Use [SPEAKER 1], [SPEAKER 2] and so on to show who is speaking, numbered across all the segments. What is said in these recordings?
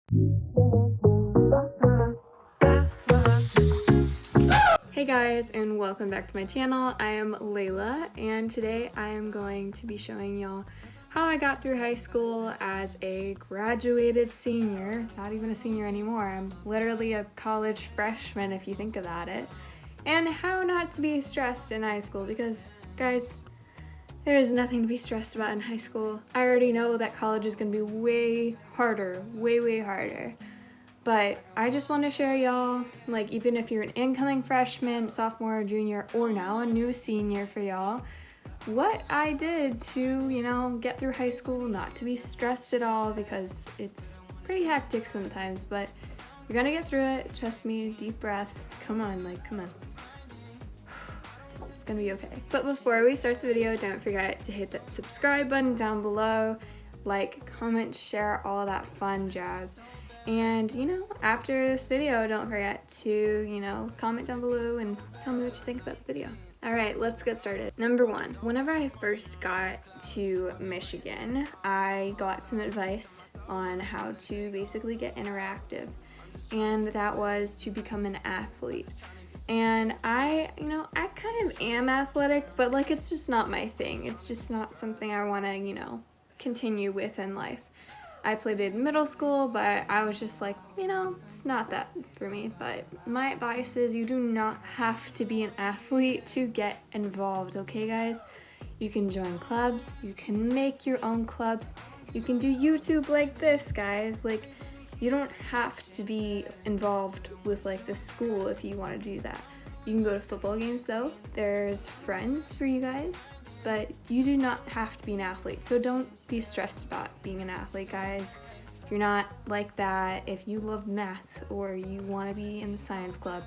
[SPEAKER 1] Hey guys, and welcome back to my channel. I am Layla, and today I am going to be showing y'all how I got through high school as a graduated senior. Not even a senior anymore, I'm literally a college freshman if you think about it. And how not to be stressed in high school, because guys, there's nothing to be stressed about in high school. I already know that college is going to be way harder, way harder. But I just want to share y'all, like, even if you're an incoming freshman, sophomore, junior, or now a new senior for y'all, what I did to, get through high school, not to be stressed at all, because it's pretty hectic sometimes, but you're gonna get through it. Trust me, deep breaths. Come on. It's gonna be okay. But before we start the video, don't forget to hit that subscribe button down below, like, comment, share, all that fun jazz. And, after this video, don't forget to, comment down below and tell me what you think about the video. All right, let's get started. Number one, whenever I first got to Michigan, I got some advice on how to basically get interactive, and that was to become an athlete. And I kind of am athletic, but like, it's just not my thing. It's just not something I want to, continue with in life. I played it in middle school, but I was just like, it's not that for me. But my advice is you do not have to be an athlete to get involved, okay, guys? You can join clubs, you can make your own clubs, you can do YouTube like this, guys. Like, you don't have to be involved with like the school if you want to do that. You can go to football games though. There's friends for you guys. But you do not have to be an athlete, so don't be stressed about being an athlete, guys. If you're not like that, if you love math or you want to be in the science club,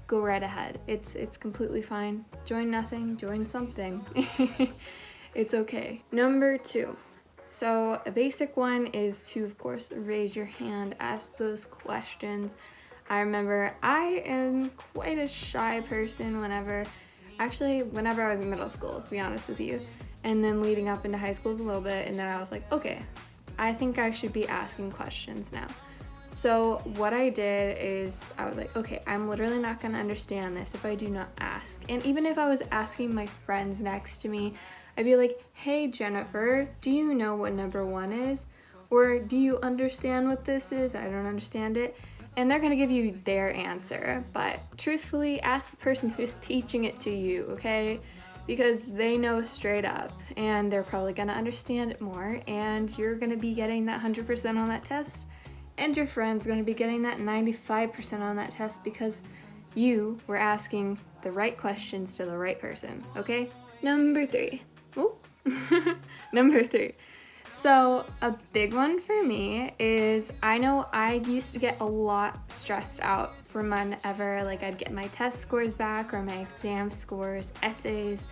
[SPEAKER 1] go right ahead. It's completely fine. Join nothing, join something. It's okay. Number two. So a basic one is to, of course, raise your hand, ask those questions. I remember I am quite a shy person whenever I was in middle school, to be honest with you, and then leading up into high school a little bit, and then I was like, okay, I think I should be asking questions now. So what I did is I was like, okay, I'm literally not going to understand this if I do not ask. And even if I was asking my friends next to me, I'd be like, hey, Jennifer, do you know what number one is? Or do you understand what this is? I don't understand it. And they're going to give you their answer, but truthfully, ask the person who's teaching it to you, okay? Because they know straight up, and they're probably going to understand it more, and you're going to be getting that 100% on that test, and your friend's going to be getting that 95% on that test because you were asking the right questions to the right person, okay? Number three. Ooh. Number three. So a big one for me is I know I used to get a lot stressed out from whenever like I'd get my test scores back or my exam scores, essays,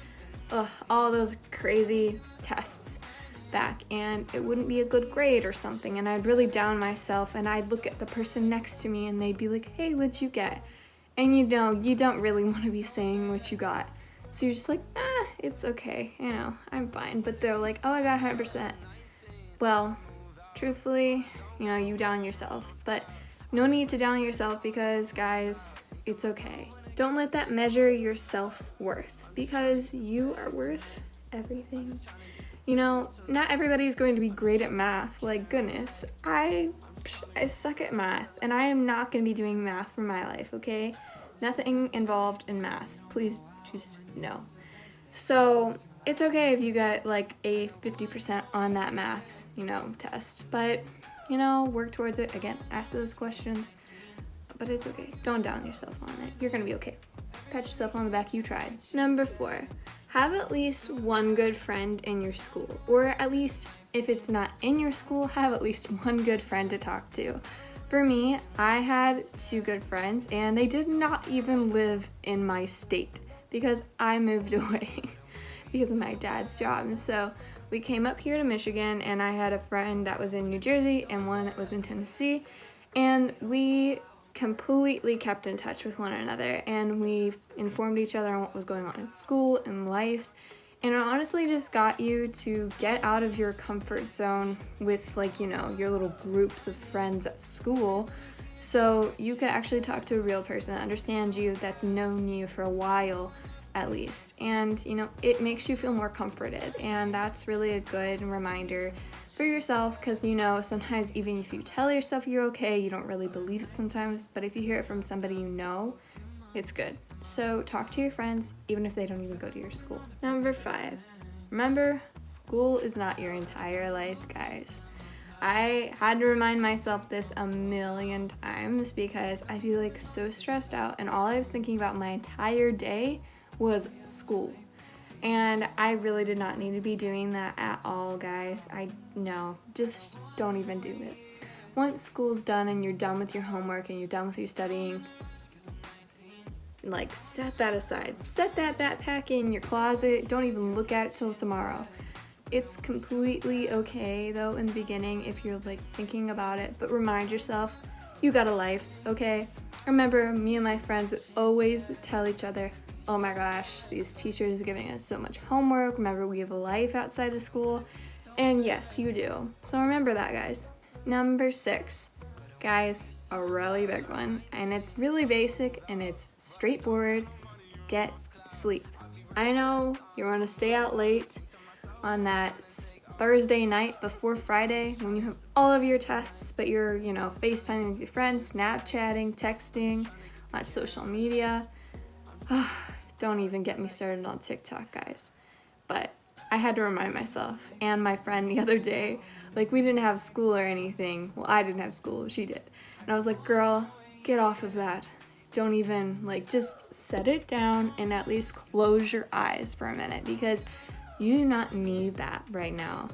[SPEAKER 1] all those crazy tests back, and it wouldn't be a good grade or something, and I'd really down myself, and I'd look at the person next to me and they'd be like, hey, what'd you get? And you don't really want to be saying what you got. So you're just like, it's okay, I'm fine. But they're like, oh, I got 100%. Well, truthfully, you down yourself, but no need to down yourself because, guys, it's okay. Don't let that measure your self-worth because you are worth everything. Not everybody's going to be great at math. Like, goodness, I suck at math, and I am not going to be doing math for my life, okay? Nothing involved in math. Please just no. So it's okay if you get like a 50% on that math test, but work towards it. Again, ask those questions, but it's okay. Don't down yourself on it. You're gonna be okay. Pat yourself on the back, you tried. Number four, have at least one good friend in your school, or at least if it's not in your school, have at least one good friend to talk to. For me, I had two good friends, and they did not even live in my state because I moved away because of my dad's job. And so we came up here to Michigan, and I had a friend that was in New Jersey and one that was in Tennessee, and we completely kept in touch with one another, and we informed each other on what was going on in school and life, And it honestly just got you to get out of your comfort zone with, like, you know, your little groups of friends at school, so you could actually talk to a real person that understands you, that's known you for a while at least. And, you know, it makes you feel more comforted, and that's really a good reminder for yourself, because, you know, sometimes even if you tell yourself you're okay, you don't really believe it sometimes, but if you hear it from somebody you know, it's good. So talk to your friends, even if they don't even go to your school. Number 5, remember, school is not your entire life, guys. I had to remind myself this a million times because I feel like so stressed out, and all I was thinking about my entire day was school. And I really did not need to be doing that at all, guys. No, just don't even do it. Once school's done and you're done with your homework and you're done with your studying, like, set that aside. Set that backpack in your closet. Don't even look at it till tomorrow. It's completely okay, though, in the beginning if you're, like, thinking about it, but remind yourself, you got a life, okay? Remember, me and my friends would always tell each other, oh my gosh, these teachers are giving us so much homework. Remember, we have a life outside of school. And yes, you do. So remember that, guys. Number 6, guys, a really big one, and it's really basic and it's straightforward. Get sleep. I know you want to stay out late on that Thursday night before Friday when you have all of your tests, but you're, you know, FaceTiming with your friends, Snapchatting, texting, on social media. Don't even get me started on TikTok, guys. But I had to remind myself and my friend the other day, like, we didn't have school or anything. Well, I didn't have school, she did. And I was like, girl, get off of that. Don't even, like, just set it down and at least close your eyes for a minute, because you do not need that right now.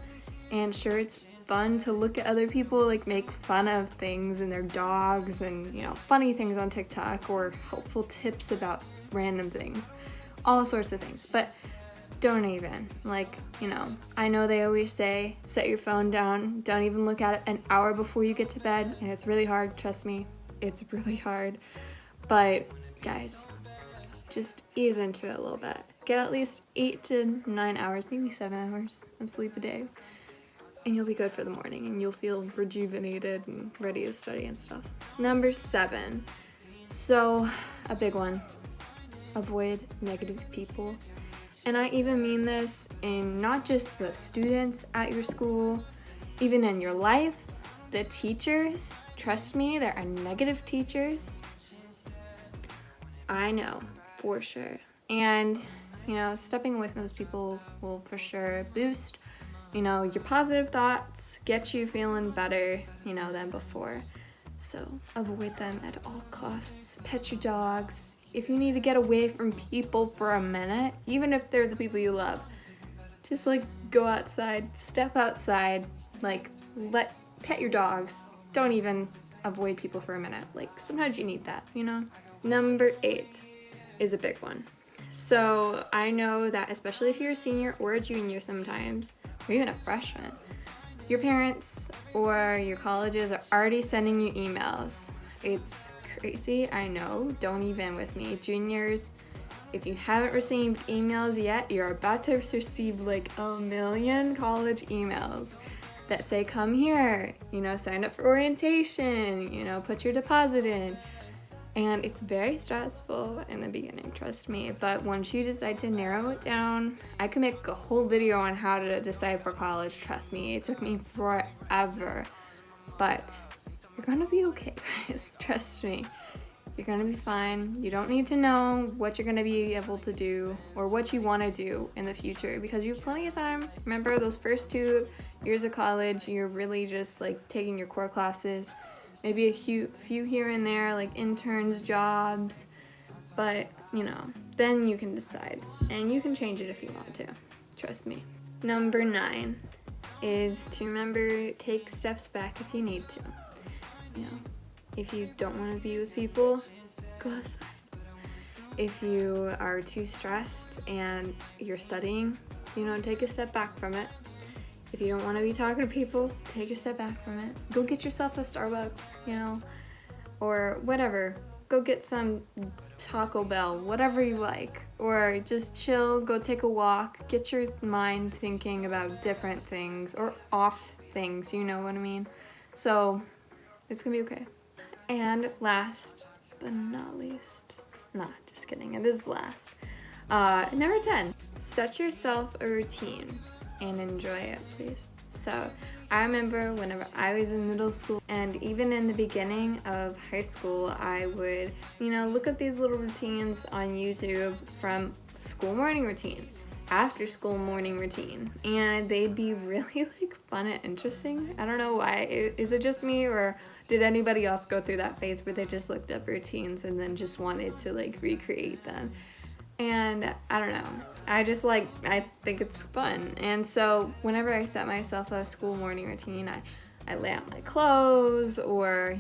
[SPEAKER 1] And sure, it's fun to look at other people, like, make fun of things and their dogs and, you know, funny things on TikTok or helpful tips about random things, all sorts of things. But don't even, like, you know, I know they always say, set your phone down, don't even look at it an hour before you get to bed, and it's really hard, trust me, it's really hard. But guys, just ease into it a little bit. Get at least 8 to 9 hours, maybe 7 hours of sleep a day, and you'll be good for the morning, and you'll feel rejuvenated and ready to study and stuff. Number 7, so a big one, avoid negative people. And I even mean this in not just the students at your school, even in your life, the teachers. Trust me, there are negative teachers. I know, for sure. And, you know, stepping away from those people will for sure boost, you know, your positive thoughts, get you feeling better, you know, than before. So avoid them at all costs. Pet your dogs. If you need to get away from people for a minute, even if they're the people you love, just, like, go outside, step outside, like, pet your dogs. Don't even avoid people for a minute. Like, sometimes you need that, you know? Number 8 is a big one. So I know that especially if you're a senior or a junior sometimes, or even a freshman, your parents or your colleges are already sending you emails. It's crazy, I know, don't even with me. Juniors, if you haven't received emails yet, you're about to receive like 1 million college emails that say, come here, you know, sign up for orientation, you know, put your deposit in. And it's very stressful in the beginning, trust me. But once you decide to narrow it down, I could make a whole video on how to decide for college, trust me. It took me forever. But you're gonna be okay, guys, trust me. You're gonna be fine. You don't need to know what you're gonna be able to do or what you wanna do in the future because you have plenty of time. Remember, those first 2 years of college, you're really just like taking your core classes, maybe a few here and there, like interns, jobs, but, you know, then you can decide, and you can change it if you want to, trust me. Number 9 is to remember, take steps back if you need to. You know, if you don't want to be with people, go outside. If you are too stressed and you're studying, you know, take a step back from it. If you don't want to be talking to people, take a step back from it. Go get yourself a Starbucks, you know, or whatever. go get some Taco Bell, whatever you like, or just chill, go take a walk, get your mind thinking about different things or off things, you know what I mean? So it's gonna be okay. And last but not least, nah, just kidding, it is last. Number 10, set yourself a routine and enjoy it, please. So I remember whenever I was in middle school and even in the beginning of high school, I would, look up these little routines on YouTube from school morning routine, after school morning routine, and they'd be really like fun and interesting. I don't know why. Is it just me, or did anybody else go through that phase where they just looked up routines and then just wanted to like recreate them? And I don't know, I think it's fun. And so whenever I set myself a school morning routine, I lay out my clothes, or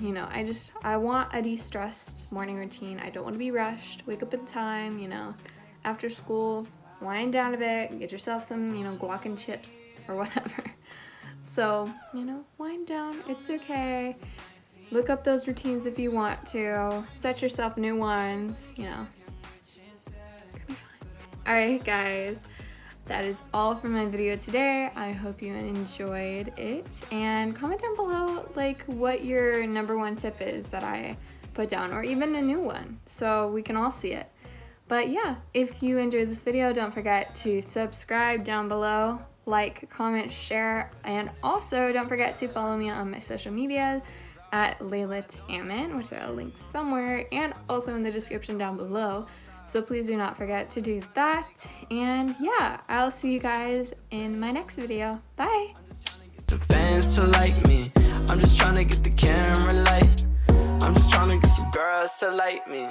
[SPEAKER 1] I want a de-stressed morning routine. I don't want to be rushed, wake up in time, after school, wind down a bit, get yourself some guac and chips or whatever. So wind down, it's okay. Look up those routines if you want to, set yourself new ones, Alright guys, that is all for my video today. I hope you enjoyed it, and comment down below like what your number one tip is that I put down, or even a new one, so we can all see it. But yeah, if you enjoyed this video, don't forget to subscribe down below, like, comment, share, and also don't forget to follow me on my social media at Layla Tammin, which I'll link somewhere and also in the description down below. So please do not forget to do that. And yeah, I'll see you guys in my next video. Bye!
[SPEAKER 2] The fans to like me. I'm just trying to get the camera light. I'm just trying to get some girls to like me.